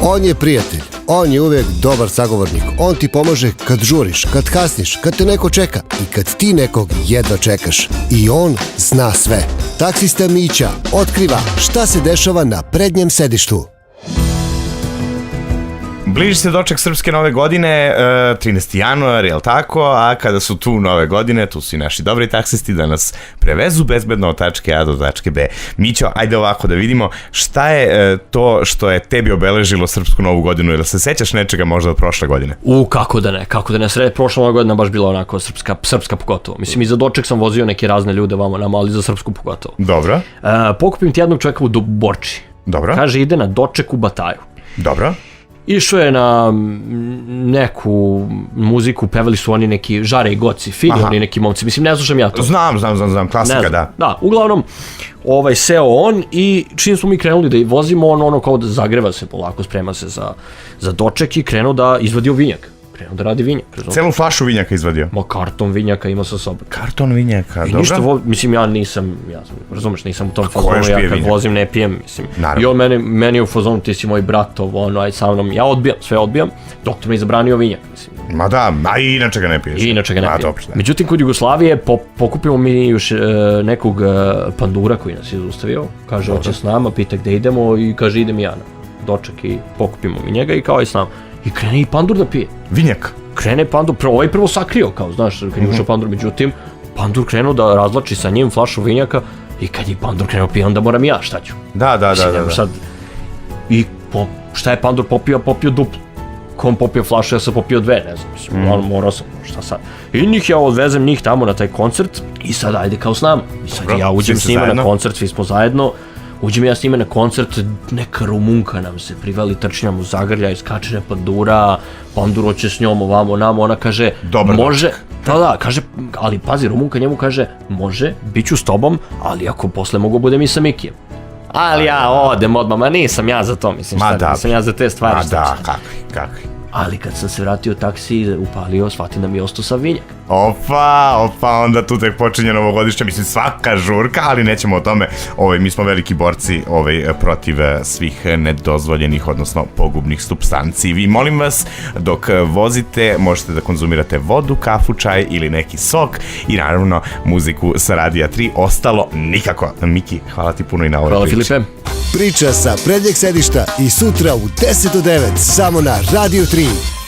On je prijatelj, on je uvijek dobar sagovornik, on ti pomaže kad žuriš, kad kasniš, kad te neko čeka i kad ti nekog jedva čekaš. I on zna sve. Taksista Mića otkriva šta se dešava na prednjem sedištu. Bliži se doček srpske nove godine, 13. januar, jel tako? A kada su tu nove godine, tu su i naši dobri taksisti da nas prevezu bezbedno od tačke A do tačke B. Mićo, ajde ovako da vidimo šta je to što je tebi obeležilo srpsku novu godinu, ili se sećaš nečega možda od prošle godine? Kako da ne, prošla nova godina baš bila onako srpska pogotovo. Mislim, i za doček sam vozio neke razne ljude vamo nama, ali za srpsku pogotovo. Dobro. Pokupim ti jednog čovjeka u Borči. Dobro. Kaže, ide na doček u Bataju. Dobro. Išao je na neku muziku, pevali su oni neki Žare i Goci, fini oni neki momci, mislim, ne slušam ja to. Znam, klasika, da. Da, uglavnom, seo on i čim smo mi krenuli da vozimo, on kao da zagreva se polako, sprema se za doček i krenuo da izvadi vinjak. Krenuo da radi vinjak. Celu flašu vinjaka izvadio? Karton vinjaka ima sa sobom. Karton vinjaka, dobro. I ništa, mislim, ja nisam u tom fazonu, ja kad vozim ne pijem, mislim. Naravno. I on meni je u fazonu, ti si moj brat, aj sa mnom, ja sve odbijam, doktor mi je zabranio vinjak, mislim. Ma da, a inače ga ne piješ. Inače ga ne pijem. Međutim, kod Jugoslavije pokupimo mi još nekog pandura koji nas je zaustavio, kaže, hoće s nama, pita gde idemo i kaže, idem i ja na doček i pokupimo mi njega i kao i s nama. I krene i pandur da pije. Vinjak? Krene pandur, prvo sakrio, kao, znaš, kad je ušao pandur, međutim, pandur krenuo da razlači sa njim flašu vinjaka i kad je pandur krenuo pije, onda moram ja, šta ću? Da. Sad, i šta je pandur popio duplo. Ko on popio flašu, ja sam popio dve, ne znam, mislim, morao sam, šta sad. I njih ja odvezem njih tamo na taj koncert i sad ajde kao s nama. I sad ja uđem s njima na koncert, svi smo zajedno. Uđem ja s njime na koncert, neka Rumunka nam se priveli, trči nam u zagrlja, iskače na pandura, pandur hoće s njom ovamo, namo, ona kaže, dobar može, da, kaže, ali pazi, Rumunka njemu kaže, može, bit ću s tobom, ali ako posle mogu budem i sa Mikijem. Ali ja odem odmah, ma nisam ja za to, mislim, nisam ja za te stvari. Ma da, kakvi. Ali kad sam se vratio u taksi, upalio, shvatim da mi je ostao sav vinjak. Opa, onda tu tek počinje novogodišnja, mislim, svaka žurka, ali nećemo o tome. Mi smo veliki borci protiv svih nedozvoljenih, odnosno pogubnih supstanci. Vi, molim vas, dok vozite, možete da konzumirate vodu, kafu, čaj ili neki sok i naravno muziku sa Radija 3. Ostalo nikako. Miki, hvala ti puno i na ovoj priči. Hvala, Filipe. Priča sa prednjeg sedišta i sutra u 10 do 9 samo na Radio 3.